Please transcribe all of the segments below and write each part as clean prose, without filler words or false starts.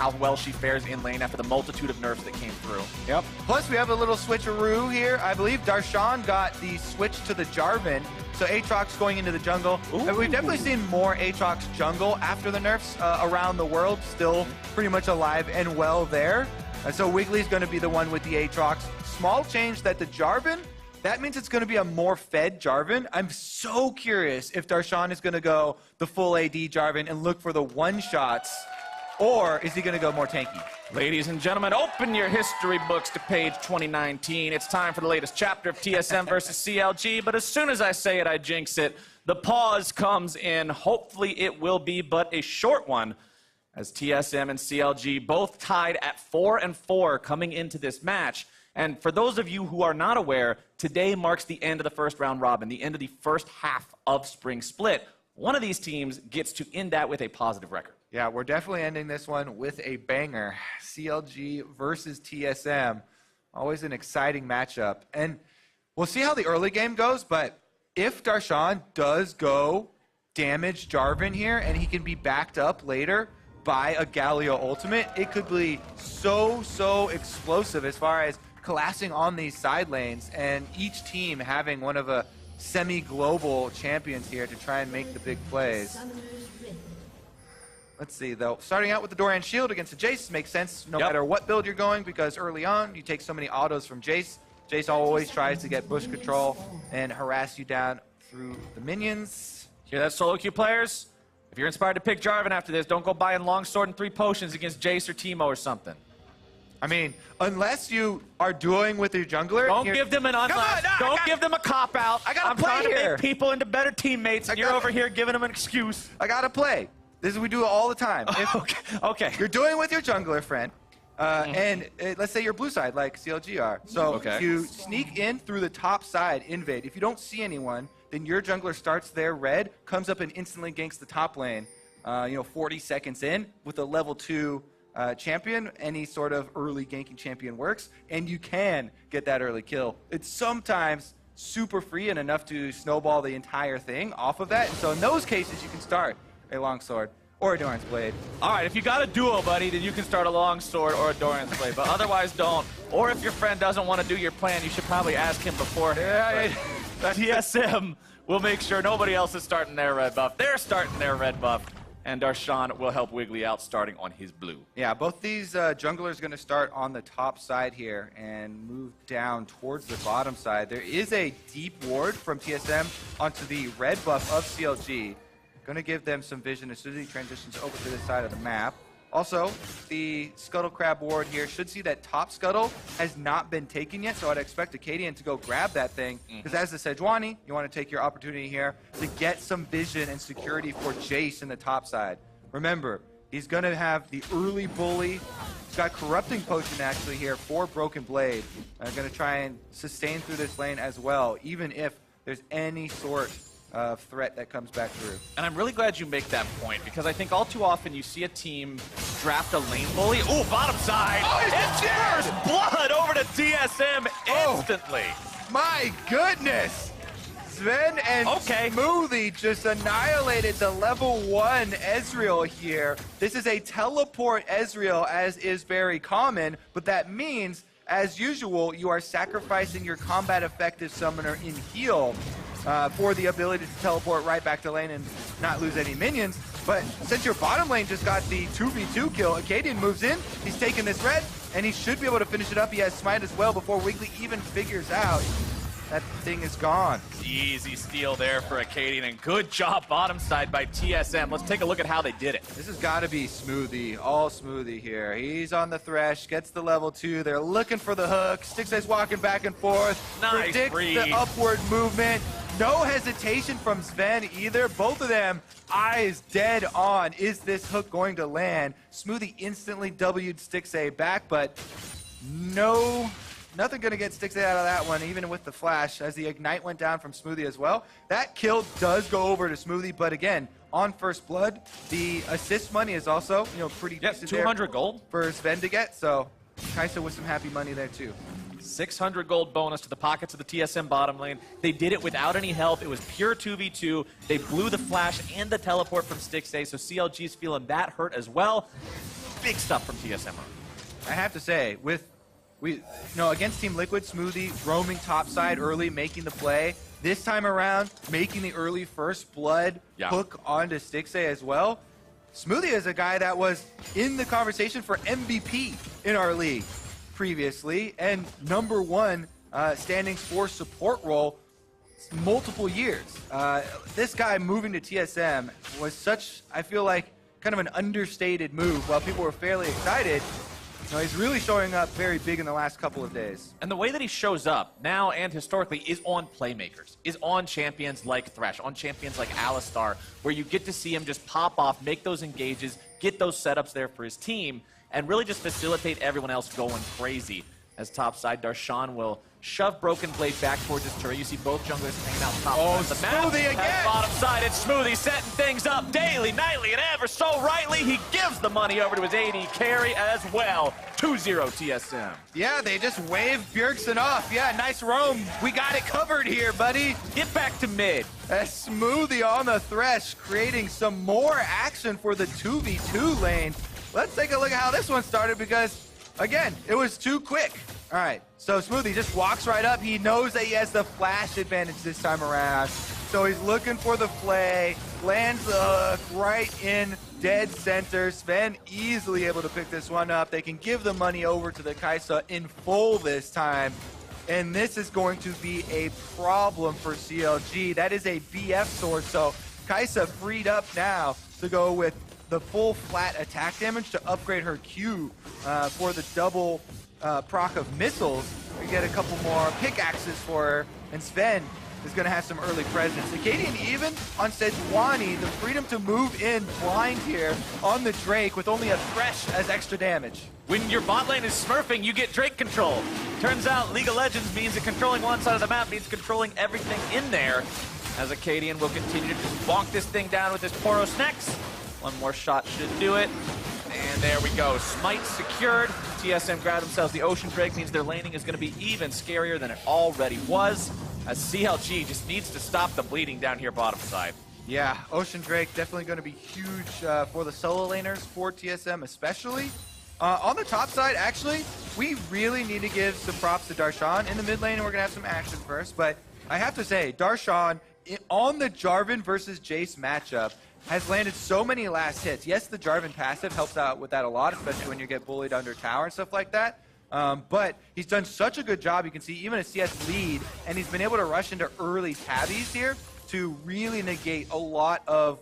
how well she fares in lane after the multitude of nerfs that came through. Yep. Plus, we have a little switcheroo here. I believe Darshan got the switch to the Jarvan, so Aatrox going into the jungle. And we've definitely seen more Aatrox jungle after the nerfs around the world, still pretty much alive and well there. So Wiggly's going to be the one with the Aatrox. Small change that the Jarvan, that means it's going to be a more fed Jarvan. I'm so curious if Darshan is going to go the full AD Jarvan and look for the one-shots, or is he going to go more tanky? Ladies and gentlemen, open your history books to page 2019. It's time for the latest chapter of TSM versus CLG, but as soon as I say it, I jinx it. The pause comes in. Hopefully it will be but a short one, as TSM and CLG both tied at 4-4 coming into this match. And for those of you who are not aware, today marks the end of the first round robin, the end of the first half of Spring Split. One of these teams gets to end that with a positive record. Yeah, we're definitely ending this one with a banger. CLG versus TSM. Always an exciting matchup. And we'll see how the early game goes, but if Darshan does go damage Jarvan here and he can be backed up later by a Galio ultimate, it could be so explosive as far as collapsing on these side lanes and each team having one of a semi-global champions here to try and make the big plays. Let's see, though. Starting out with the Doran Shield against the Jayce makes sense no matter what build you're going, because early on you take so many autos from Jayce. Jayce always tries to get bush control and harass you down through the minions. Hear that, solo queue players? If you're inspired to pick Jarvan after this, don't go buying Longsword and 3 potions against Jayce or Teemo or something. I mean, unless you are dueling with your jungler. Don't give them an unless. Don't give them a cop-out. I gotta I'm play trying here. to make people into better teammates, and you're over here giving them an excuse. I gotta play. This is we do it all the time. If okay. You're dueling with your jungler friend, and let's say you're blue side like CLG are. So you sneak in through the top side, invade. If you don't see anyone, then your jungler starts there red, comes up and instantly ganks the top lane. 40 seconds in with a level 2 champion, any sort of early ganking champion works, and you can get that early kill. It's sometimes super free and enough to snowball the entire thing off of that. And so in those cases, you can start a longsword or a Doran's Blade. All right, if you got a duo, buddy, then you can start a longsword or a Doran's Blade, but otherwise don't. Or if your friend doesn't want to do your plan, you should probably ask him beforehand. TSM will make sure nobody else is starting their red buff. They're starting their red buff. And Darshan will help Wiggly out starting on his blue. Yeah, both these junglers going to start on the top side here and move down towards the bottom side. There is a deep ward from TSM onto the red buff of CLG. Going to give them some vision as soon as he transitions over to this side of the map. Also, the Scuttle Crab ward here should see that top Scuttle has not been taken yet, so I'd expect Acadian to go grab that thing, because as the Sejuani, you want to take your opportunity here to get some vision and security for Jayce in the top side. Remember, he's going to have the early bully. He's got Corrupting Potion actually here for Broken Blade. Going to try and sustain through this lane as well, even if there's any sort of threat that comes back through. And I'm really glad you make that point, because I think all too often you see a team draft a lane bully. Ooh, bottom side. Oh, it's first blood over to TSM instantly. My goodness. Sven and Smoothie just annihilated the level 1 Ezreal here. This is a teleport Ezreal, as is very common, but that means, as usual, you are sacrificing your combat effective summoner in heal for the ability to teleport right back to lane and not lose any minions. But since your bottom lane just got the 2v2 kill, Acadian moves in, he's taking this red, and he should be able to finish it up. He has Smite as well before Wiggly even figures out that thing is gone. Easy steal there for Acadian, and good job bottom side by TSM. Let's take a look at how they did it. This has got to be Smoothie, all Smoothie here. He's on the Thresh, gets the level 2. They're looking for the hook. Stixxay's walking back and forth. Nice predicts read. The upward movement. No hesitation from Sven either. Both of them, eyes dead on. Is this hook going to land? Smoothie instantly W'd Stixxay back, but nothing going to get Stixxay out of that one, even with the flash, as the Ignite went down from Smoothie as well. That kill does go over to Smoothie, but again, on first blood, the assist money is also, pretty decent 200 gold for Sven to get, so Kaisa with some happy money there too. 600 gold bonus to the pockets of the TSM bottom lane. They did it without any help. It was pure 2v2. They blew the flash and the teleport from Stixxay, so CLG's feeling that hurt as well. big stuff from TSM. I have to say, against Team Liquid, Smoothie roaming topside early, making the play. This time around, making the early first blood hook onto Stixxay as well. Smoothie is a guy that was in the conversation for MVP in our league previously, and #1 standings for support role multiple years. This guy moving to TSM was such, I feel like, kind of an understated move. While people were fairly excited, he's really showing up very big in the last couple of days. And the way that he shows up now and historically is on playmakers, is on champions like Thresh, on champions like Alistar, where you get to see him just pop off, make those engages, get those setups there for his team, and really just facilitate everyone else going crazy. As topside, Darshan will shove Broken Blade back towards his turret. You see both junglers hanging out top of the map. Smoothie again! At bottom side, it's Smoothie setting things up daily, nightly, and ever so rightly. He gives the money over to his AD carry as well. 2-0 TSM. Yeah, they just waved Bjergsen off. Yeah, nice roam. We got it covered here, buddy. Get back to mid. A Smoothie on the Thresh, creating some more action for the 2v2 lane. Let's take a look at how this one started because, again, it was too quick. All right, so Smoothie just walks right up. He knows that he has the flash advantage this time around. So he's looking for the play, lands right in dead center. Sven easily able to pick this one up. They can give the money over to the Kai'Sa in full this time. And this is going to be a problem for CLG. That is a BF sword, so Kai'Sa freed up now to go with the full flat attack damage to upgrade her Q for the double proc of missiles. We get a couple more pickaxes for her, and Sven is going to have some early presence. Acadian even on Sejuani, the freedom to move in blind here on the Drake with only a Thresh as extra damage. When your bot lane is smurfing, you get Drake control. Turns out League of Legends means that controlling one side of the map means controlling everything in there. As Acadian will continue to just bonk this thing down with his Poros next. One more shot should do it. And there we go. Smite secured. TSM grab themselves the Ocean Drake, means their laning is going to be even scarier than it already was, as CLG just needs to stop the bleeding down here bottom side. Yeah, Ocean Drake definitely going to be huge for the solo laners, for TSM especially. On the top side, actually, we really need to give some props to Darshan in the mid lane, and we're going to have some action first. But I have to say, Darshan, on the Jarvan versus Jayce matchup, has landed so many last hits. Yes, the Jarvan passive helps out with that a lot, especially when you get bullied under tower and stuff like that. But he's done such a good job, you can see, even a CS lead, and he's been able to rush into early tabbies here to really negate a lot of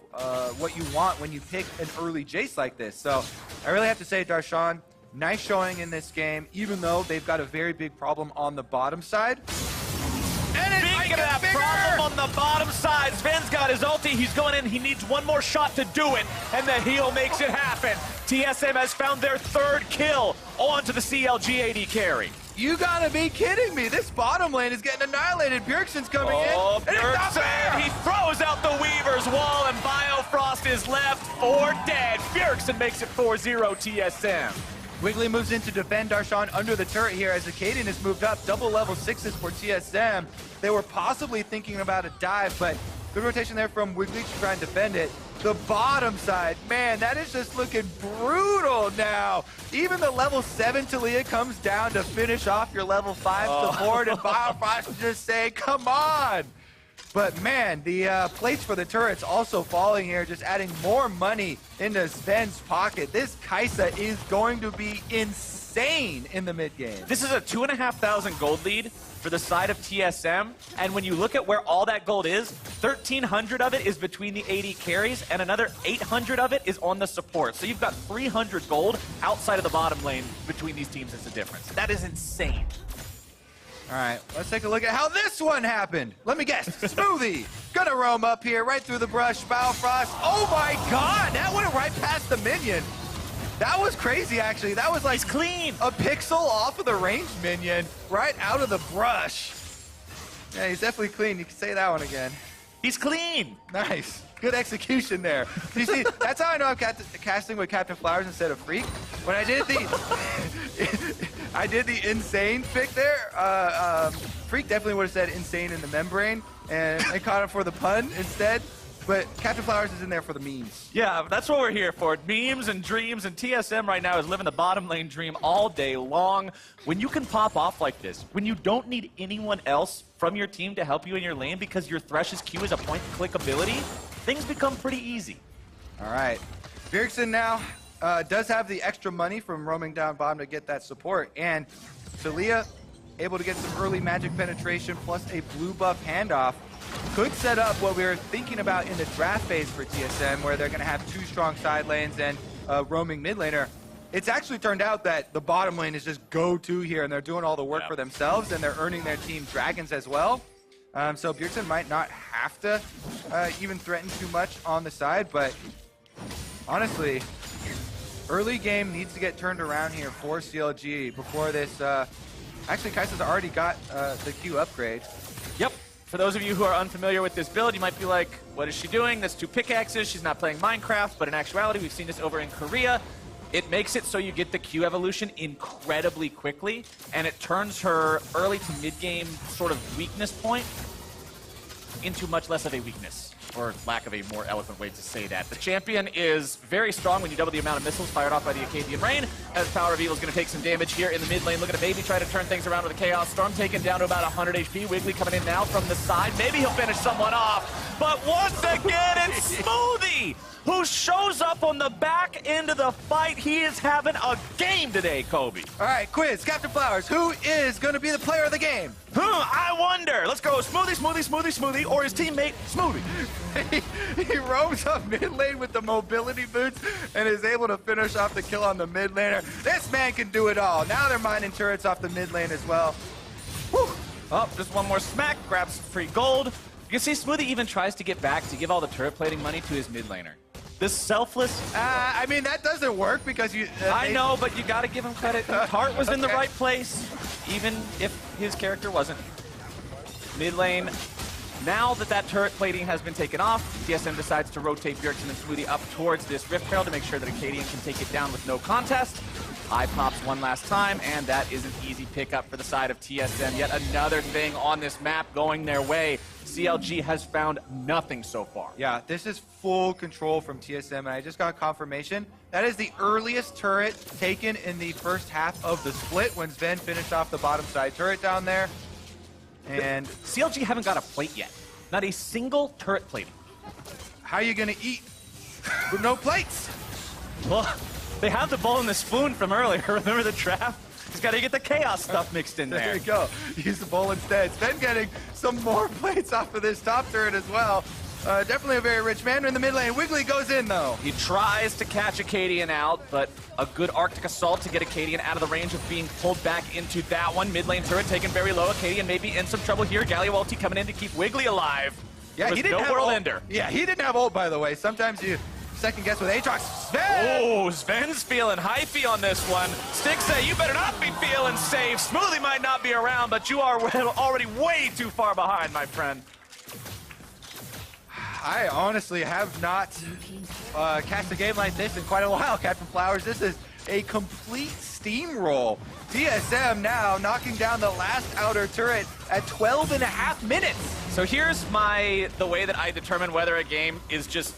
what you want when you pick an early Jayce like this. So I really have to say, Darshan, nice showing in this game, even though they've got a very big problem on the bottom side. Speaking of that problem on the bottom side, Sven's got his ulti. He's going in. He needs one more shot to do it, and the heal makes it happen. TSM has found their third kill onto the CLG AD carry. You gotta be kidding me. This bottom lane is getting annihilated. Bjergsen's coming in. And it's not fair. He throws out the Weaver's wall, and Biofrost is left for dead. Bjergsen makes it 4-0 TSM. Wiggly moves in to defend Darshan under the turret here as Acadian has moved up. Double level 6s for TSM. They were possibly thinking about a dive, but good rotation there from Wiggly to try and defend it. The bottom side, man, that is just looking brutal now. Even the level 7 Talia comes down to finish off your level 5 support, and Biofrost just say, come on. But man, the plates for the turrets also falling here, just adding more money into Sven's pocket. This Kai'Sa is going to be insane in the mid game. This is a 2,500 gold lead for the side of TSM, and when you look at where all that gold is, 1,300 of it is between the AD carries, and another 800 of it is on the support. So you've got 300 gold outside of the bottom lane between these teams. It's a difference. That is insane. All right, let's take a look at how this one happened. Let me guess, Smoothie, gonna roam up here, right through the brush, Biofrost. Oh my God, that went right past the minion. That was crazy, actually. That was like He's clean. A pixel off of the ranged minion, right out of the brush. Yeah, he's definitely clean. You can say that one again. He's clean. Nice. Good execution there. You see, that's how I know I'm casting with Captain Flowers instead of Freak. When I did the insane pick there, Freak definitely would have said insane in the membrane, and I caught him for the pun instead. but Captain Flowers is in there for the memes. Yeah, that's what we're here for. Memes and dreams, and TSM right now is living the bottom lane dream all day long. When you can pop off like this, when you don't need anyone else from your team to help you in your lane because your Thresh's Q is a point-and-click ability, things become pretty easy. All right. Bjergsen now does have the extra money from roaming down bottom to get that support, and Talia able to get some early magic penetration plus a blue buff handoff. Could set up what we were thinking about in the draft phase for TSM, where they're going to have 2 strong side lanes and a roaming mid laner. It's actually turned out that the bottom lane is just go-to here, and they're doing all the work for themselves, and they're earning their team dragons as well. So Bjergsen might not have to even threaten too much on the side, but honestly, early game needs to get turned around here for CLG before this. Actually, Kai'Sa's already got the Q upgrade. Yep. For those of you who are unfamiliar with this build, you might be like, what is she doing? That's 2 pickaxes. She's not playing Minecraft, but in actuality, we've seen this over in Korea. It makes it so you get the Q evolution incredibly quickly, and it turns her early to mid-game sort of weakness point into much less of a weakness, or lack of a more eloquent way to say that. The champion is very strong when you double the amount of missiles fired off by the Acadian Rain, as Power of Evil is going to take some damage here in the mid lane. Look at a Baby try to turn things around with a Chaos Storm, taken down to about 100 HP. Wiggly coming in now from the side. Maybe he'll finish someone off, but once again, it's Smoothie who shows up on the back end of the fight. He is having a game today, Kobe. All right, quiz, Captain Flowers, who is going to be the player of the game? I wonder. Let's go Smoothie, Smoothie, Smoothie, Smoothie, or his teammate, Smoothie. He roams up mid lane with the mobility boots and is able to finish off the kill on the mid laner. This man can do it all. Now they're mining turrets off the mid lane as well. Whew. Oh, just one more smack, grabs some free gold. You can see Smoothie even tries to get back to give all the turret plating money to his mid laner. This selfless... I mean, that doesn't work because you... I know, but you got to give him credit. His heart was in the right place, even if his character wasn't. Mid lane. Now that that turret plating has been taken off, TSM decides to rotate Bjergsen and Smoothie up towards this Rift Trail to make sure that Acadian can take it down with no contest. Eye pops one last time, and that is an easy pickup for the side of TSM. Yet another thing on this map going their way. CLG has found nothing so far. Yeah, this is full control from TSM, and I just got confirmation. That is the earliest turret taken in the first half of the split when Sven finished off the bottom side turret down there. And CLG haven't got a plate yet. Not a single turret plating. How are you going to eat with no plates? Well, they have the bowl and the spoon from earlier. Remember the trap? He's got to get the chaos stuff mixed in there. There you go. Use the bowl instead. Sven getting some more plates off of this top turret as well. Definitely a very rich man in the mid lane. Wiggly goes in, though. He tries to catch Acadian out, but a good Arctic Assault to get Acadian out of the range of being pulled back into that one. Mid lane turret taken very low. Acadian may be in some trouble here. Galliwalti coming in to keep Wiggly alive. Yeah, he didn't have ult. Yeah, he didn't have ult, by the way. Sometimes you second guess with Aatrox. Sven! Oh, Sven's feeling hypey on this one. Stick say, you better not be feeling safe. Smoothie might not be around, but you are already way too far behind, my friend. I honestly have not cast a game like this in quite a while, Captain Flowers. This is a complete steamroll. TSM now knocking down the last outer turret at 12.5 minutes. So here's the way that I determine whether a game is just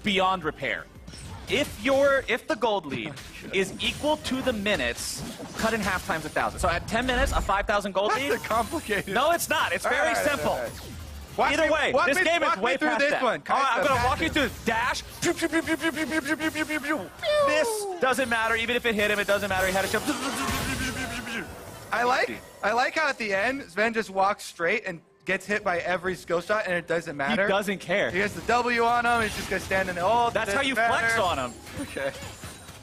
beyond repair. If the gold lead is equal to the minutes, cut in half times 1,000. So at 10 minutes, a 5,000 gold lead. That's complicated. No, it's not. It's very simple. All right. Either way, this game is way past that. One. All right, I'm going to walk you through dash. This doesn't matter. Even if it hit him, it doesn't matter. He had a jump. I like how at the end, Sven just walks straight and gets hit by every skill shot, and it doesn't matter. He doesn't care. He has the W on him. He's just going to stand in the... Oh, that's how you flex on him. Okay.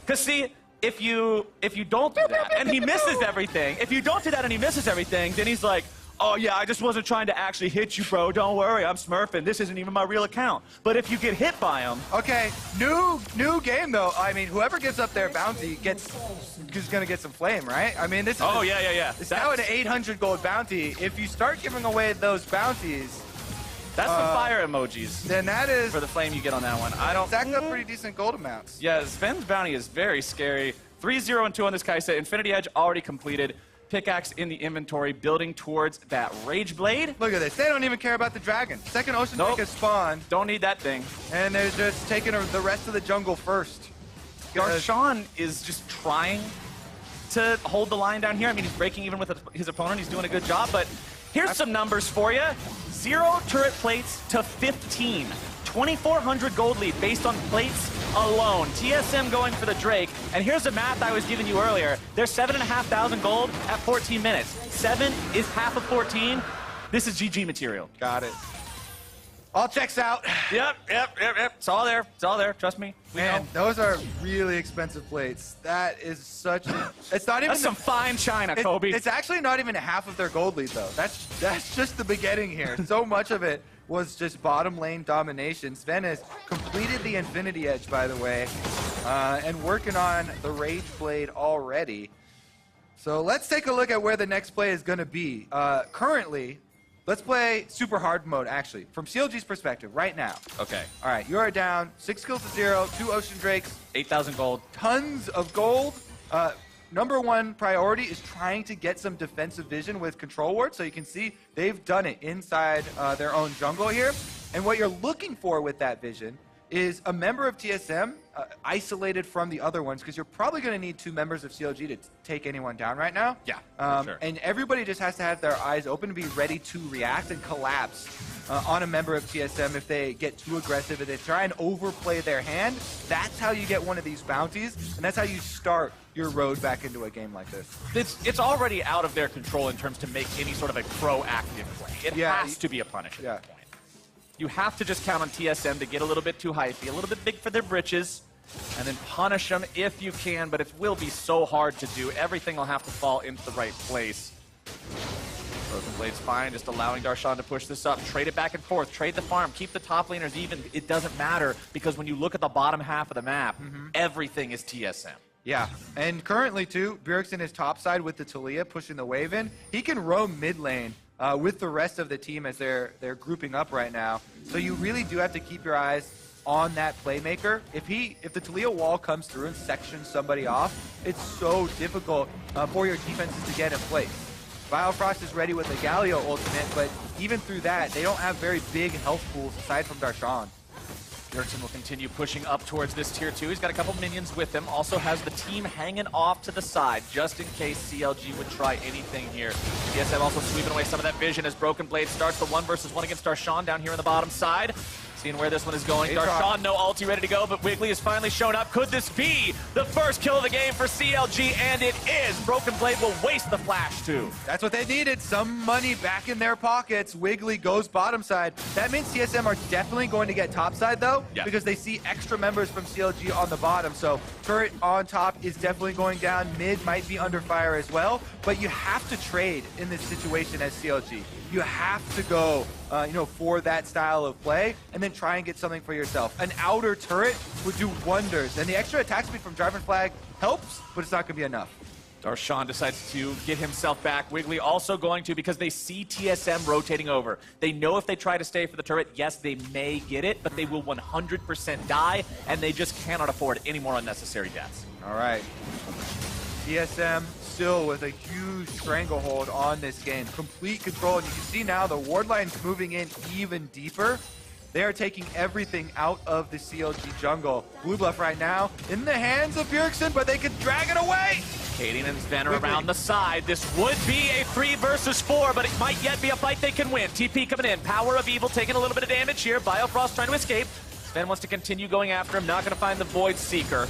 Because see, if you don't do that, and he misses everything, if you don't do that and he misses everything, then he's like, oh yeah, I just wasn't trying to actually hit you, bro. Don't worry, I'm smurfing. This isn't even my real account. But if you get hit by him... Okay, new game, though. I mean, whoever gives up their bounty is going to get some flame, right? I mean, this is... Oh, yeah. It's now an 800 gold bounty. If you start giving away those bounties... That's the fire emojis. Then that is... For the flame you get on that one. I don't... Stacking up pretty decent gold amounts. Yeah, Sven's bounty is very scary. 3-0 and 2 on this Kai'Sa. Infinity Edge already completed. pickaxe in the inventory, building towards that Rage Blade. Look at this. They don't even care about the dragon. Second Ocean Drake has spawned. Don't need that thing. And they're just taking the rest of the jungle first. Darshan is just trying to hold the line down here. I mean, he's breaking even with his opponent. He's doing a good job, but here's some numbers for you. 0 turret plates to 15. 2,400 gold lead based on plates alone. TSM going for the Drake. And here's the math I was giving you earlier. They're 7,500 gold at 14 minutes. 7 is half of 14. This is GG material. Got it. All checks out. Yep. It's all there. It's all there. Trust me. Man, those are really expensive plates. That is such a... It's not even... That's some fine china, Kobe. It's actually not even half of their gold lead, though. That's just the beginning here. So much of it was just bottom lane domination. Sven has completed the Infinity Edge, by the way, and working on the Rage Blade already. So let's take a look at where the next play is going to be. Currently, let's play super hard mode, actually, from CLG's perspective, right now. Okay. All right, you are down 6 kills to 0, 2 Ocean Drakes. 8,000 gold. Tons of gold. Number one priority is trying to get some defensive vision with control ward, so you can see they've done it inside their own jungle here. And what you're looking for with that vision is a member of TSM isolated from the other ones, because you're probably going to need 2 members of CLG to take anyone down right now. Yeah, sure. And everybody just has to have their eyes open to be ready to react and collapse on a member of TSM if they get too aggressive, if they try and overplay their hand. That's how you get one of these bounties, and that's how you start your road back into a game like this. It's already out of their control in terms to make any sort of a proactive play. It has to be a punish at that point. You have to just count on TSM to get a little bit too hypey, a little bit big for their britches, and then punish them if you can, but it will be so hard to do. Everything will have to fall into the right place. Broken Blade's fine, just allowing Darshan to push this up. Trade it back and forth, trade the farm, keep the top laners even. It doesn't matter, because when you look at the bottom half of the map, everything is TSM. Yeah, and currently, too, Bjergsen is topside with the Talia pushing the wave in. He can roam mid lane with the rest of the team as they're grouping up right now. So you really do have to keep your eyes on that playmaker. If the Talia wall comes through and sections somebody off, it's so difficult for your defenses to get in place. Biofrost is ready with the Galio ultimate, but even through that, they don't have very big health pools aside from Darshan. Bjergsen will continue pushing up towards this tier 2. He's got a couple minions with him. Also has the team hanging off to the side, just in case CLG would try anything here. TSM also sweeping away some of that vision as Broken Blade starts the 1-versus-1 against Darshan down here on the bottom side. Seeing where this one is going. Darshan, no ulti ready to go, but Wiggly has finally shown up. Could this be the first kill of the game for CLG? And it is. Broken Blade will waste the flash, too. That's what they needed. Some money back in their pockets. Wiggly goes bottom side. That means TSM are definitely going to get top side, though, because they see extra members from CLG on the bottom. So turret on top is definitely going down. Mid might be under fire as well. But you have to trade in this situation as CLG. You have to go, for that style of play, and then try and get something for yourself. An outer turret would do wonders, and the extra attack speed from Driver Flag helps, but it's not going to be enough. Darshan decides to get himself back. Wiggly also going to, because they see TSM rotating over. They know if they try to stay for the turret, yes, they may get it, but they will 100% die, and they just cannot afford any more unnecessary deaths. All right. TSM still with a huge stranglehold on this game. Complete control, and you can see now the ward line's moving in even deeper. They are taking everything out of the CLG jungle. Blue buff right now in the hands of Bjergsen, but they can drag it away. Kaden and Sven are around the side. This would be a 3-versus-4, but it might yet be a fight they can win. TP coming in. Power of Evil taking a little bit of damage here. Biofrost trying to escape. Sven wants to continue going after him. Not going to find the Void Seeker.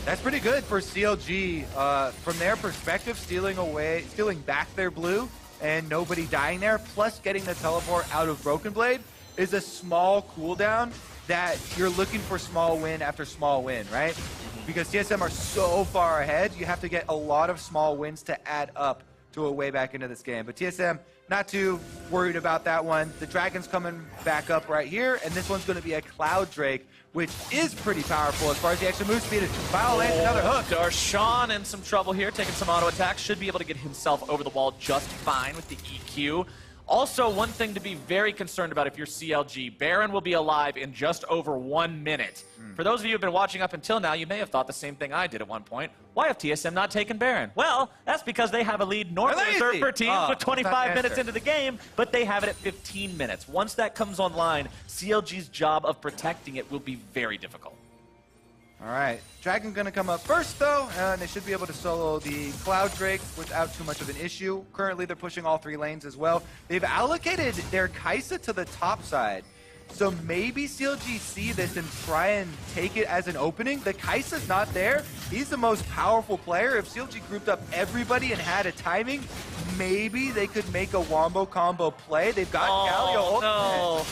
That's pretty good for CLG. From their perspective, stealing back their blue and nobody dying there, plus getting the teleport out of Broken Blade is a small cooldown that you're looking for small win after small win, right? Because TSM are so far ahead, you have to get a lot of small wins to add up to a way back into this game. But TSM, not too worried about that one. The Dragon's coming back up right here, and this one's going to be a Cloud Drake, which is pretty powerful as far as the extra move speed. Vile lands another hook. Darshan in some trouble here, taking some auto attacks. Should be able to get himself over the wall just fine with the EQ. Also, one thing to be very concerned about if you're CLG, Baron will be alive in just over 1 minute. For those of you who have been watching up until now, you may have thought the same thing I did at one point. Why have TSM not taken Baron? Well, that's because they have a lead normally reserved for teams with 25 minutes into the game, but they have it at 15 minutes. Once that comes online, CLG's job of protecting it will be very difficult. All right, Dragon gonna come up first though, and they should be able to solo the Cloud Drake without too much of an issue. Currently, they're pushing all 3 lanes as well. They've allocated their Kai'Sa to the top side, so maybe CLG see this and try and take it as an opening. The Kai'Sa's not there. He's the most powerful player. If CLG grouped up everybody and had a timing, maybe they could make a wombo combo play. They've got Galio. No.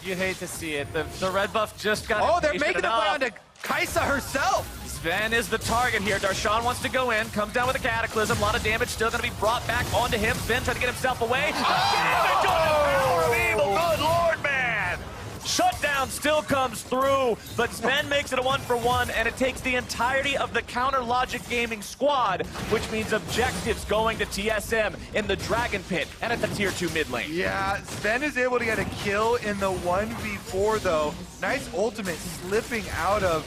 You hate to see it. The red buff just got they're making a play onto Kai'Sa herself. Sven is the target here. Darshan wants to go in, comes down with a Cataclysm. A lot of damage still going to be brought back onto him. Sven trying to get himself away. Power of evil. Good Lord, man. Shutdown still comes through, but Sven makes it a 1-for-1, and it takes the entirety of the Counter Logic Gaming squad, which means objectives going to TSM in the Dragon Pit and at the Tier 2 mid lane. Yeah, Sven is able to get a kill in the 1v4 though. Nice ultimate slipping out of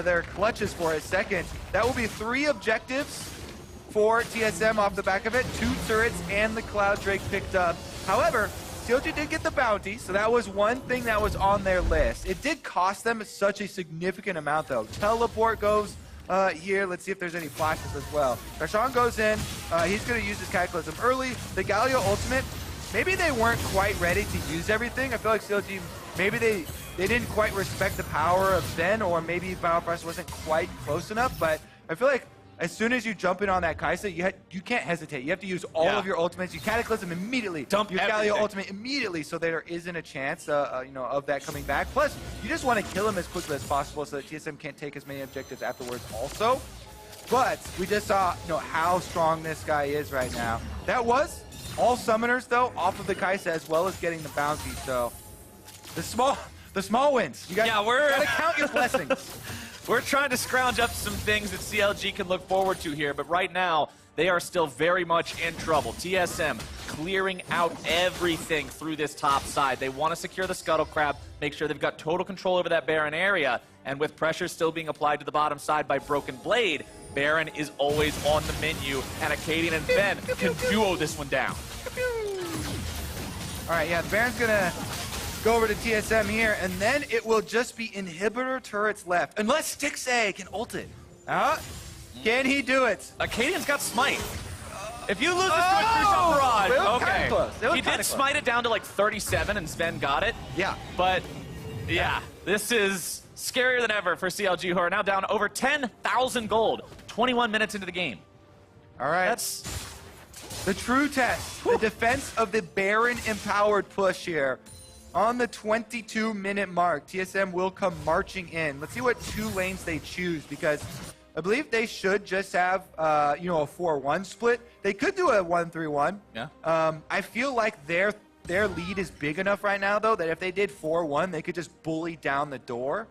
their clutches for a second. That will be 3 objectives for TSM off the back of it. 2 turrets and the Cloud Drake picked up. However, CLG did get the bounty, so that was one thing that was on their list. It did cost them such a significant amount, though. Teleport goes here. Let's see if there's any flashes as well. Darshan goes in. He's going to use his Cataclysm early. The Galio ultimate, maybe they weren't quite ready to use everything. I feel like CLG, maybe they didn't quite respect the power of Zen, or maybe Biopress wasn't quite close enough, but I feel like as soon as you jump in on that Kai'Sa, you can't hesitate. You have to use all of your ultimates. You Cataclysm immediately. Dump your everything. Galio ultimate immediately, so there isn't a chance, of that coming back. Plus, you just want to kill him as quickly as possible, so that TSM can't take as many objectives afterwards. Also, but we just saw, how strong this guy is right now. That was all summoners though, off of the Kai'Sa, as well as getting the bounty. So the small wins. You gotta count your blessings. We're trying to scrounge up some things that CLG can look forward to here, but right now, they are still very much in trouble. TSM clearing out everything through this top side. They want to secure the Scuttle Crab, make sure they've got total control over that Baron area, and with pressure still being applied to the bottom side by Broken Blade, Baron is always on the menu, and Acadian and Ben can duo this one down. All right, yeah, the Baron's gonna go over to TSM here, and then it will just be inhibitor turrets left. Unless Stixay can ult it. Can he do it? Acadian's got Smite. If you lose this to a Crucial Barrage, it was okay. kinda close. He did smite it down to like 37, and Sven got it. Yeah. But, yeah, this is scarier than ever for CLG, who are now down over 10,000 gold, 21 minutes into the game. All right. That's the true test. The defense of the Baron-empowered push here. On the 22-minute mark, TSM will come marching in. Let's see what 2 lanes they choose, because I believe they should just have, a 4-1 split. They could do a 1-3-1. Yeah. I feel like their lead is big enough right now, though, that if they did 4-1, they could just bully down the door.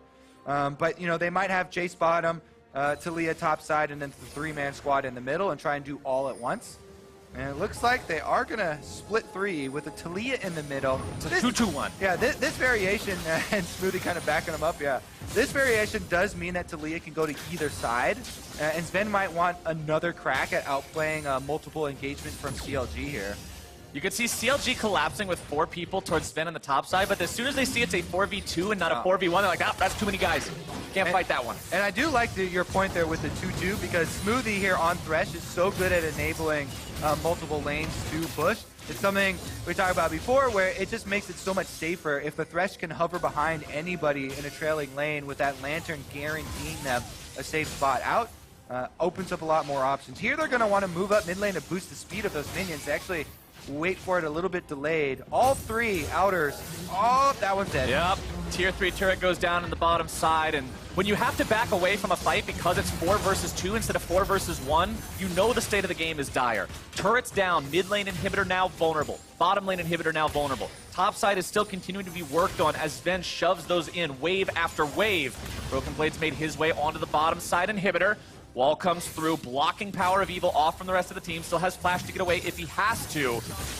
But, they might have Jayce bottom, Talia top side, and then the 3-man squad in the middle and try and do all at once. And it looks like they are going to split 3 with a Talia in the middle. It's a 2-2-1. Yeah, this variation, and Smoothie kind of backing him up, yeah. This variation does mean that Talia can go to either side, and Sven might want another crack at outplaying multiple engagements from CLG here. You can see CLG collapsing with 4 people towards Sven on the top side, but as soon as they see it's a 4v2 and not a 4v1, they're like, that's too many guys. Can't fight that one. And I do like your point there with the 2-2, because Smoothie here on Thresh is so good at enabling multiple lanes to push. It's something we talked about before, where it just makes it so much safer if the Thresh can hover behind anybody in a trailing lane with that Lantern guaranteeing them a safe spot out. Opens up a lot more options. Here they're going to want to move up mid lane to boost the speed of those minions. They actually wait for it a little bit delayed. All 3 outers. Oh, that one's dead. Yep. Tier 3 turret goes down in the bottom side, and when you have to back away from a fight because it's 4 versus 2 instead of 4 versus 1, you know the state of the game is dire. Turrets down, mid lane inhibitor now vulnerable, bottom lane inhibitor now vulnerable. Top side is still continuing to be worked on as Sven shoves those in wave after wave. Broken Blade's made his way onto the bottom side inhibitor. Wall comes through, blocking Power of Evil off from the rest of the team. Still has Flash to get away if he has to.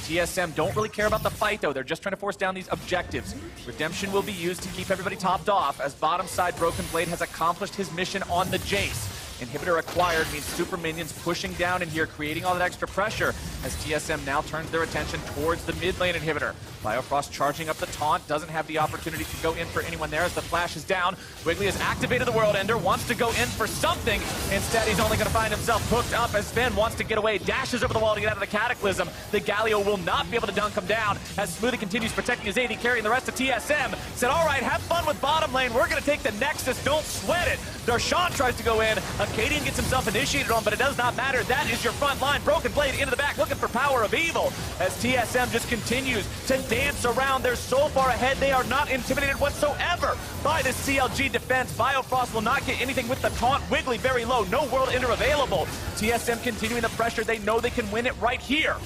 TSM don't really care about the fight, though. They're just trying to force down these objectives. Redemption will be used to keep everybody topped off, as bottom side Broken Blade has accomplished his mission on the Jayce. Inhibitor acquired means super minions pushing down in here, creating all that extra pressure as TSM now turns their attention towards the mid lane inhibitor. Biofrost charging up the taunt, doesn't have the opportunity to go in for anyone there as the flash is down. Wiggly has activated the World Ender, wants to go in for something. Instead, he's only going to find himself hooked up as Sven wants to get away, dashes over the wall to get out of the Cataclysm. The Galio will not be able to dunk him down as Smoothie continues protecting his AD carry, and the rest of TSM said, all right, have fun with bottom lane. We're going to take the Nexus. Don't sweat it. Darshan tries to go in. Acadian gets himself initiated on, but it does not matter. That is your front line. Broken Blade into the back, looking for Power of Evil as TSM just continues to dance around. They're so far ahead, they are not intimidated whatsoever by this CLG defense. Biofrost will not get anything with the taunt. Wiggly very low, no World Ender available. TSM continuing the pressure. They know they can win it right here.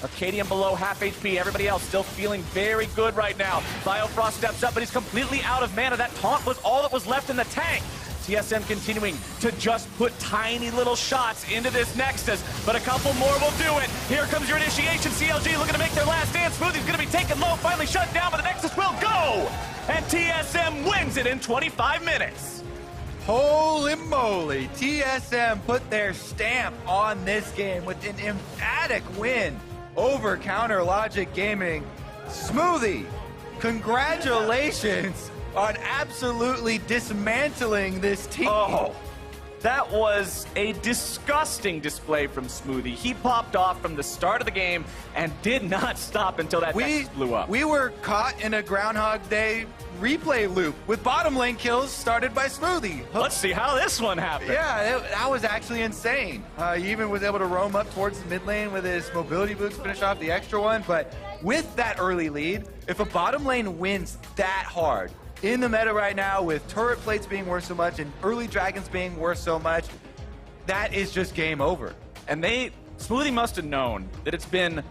Acadian below half HP. Everybody else still feeling very good right now. Biofrost steps up, but he's completely out of mana. That taunt was all that was left in the tank. TSM continuing to just put tiny little shots into this Nexus, but a couple more will do it. Here comes your initiation. CLG looking to make their last stand. Smoothie's going to be taken low, finally shut down, but the Nexus will go! And TSM wins it in 25 minutes. Holy moly, TSM put their stamp on this game with an emphatic win over Counter Logic Gaming. Smoothie, congratulations on absolutely dismantling this team. Oh, that was a disgusting display from Smoothie. He popped off from the start of the game and did not stop until that Nexus blew up. We were caught in a Groundhog Day replay loop with bottom lane kills started by Smoothie. Let's see how this one happened. Yeah, that was actually insane. He even was able to roam up towards the mid lane with his mobility boots, finish off the extra one. But with that early lead, if a bottom lane wins that hard, in the meta right now, with turret plates being worth so much and early dragons being worth so much, that is just game over. And Smoothie must have known that it's been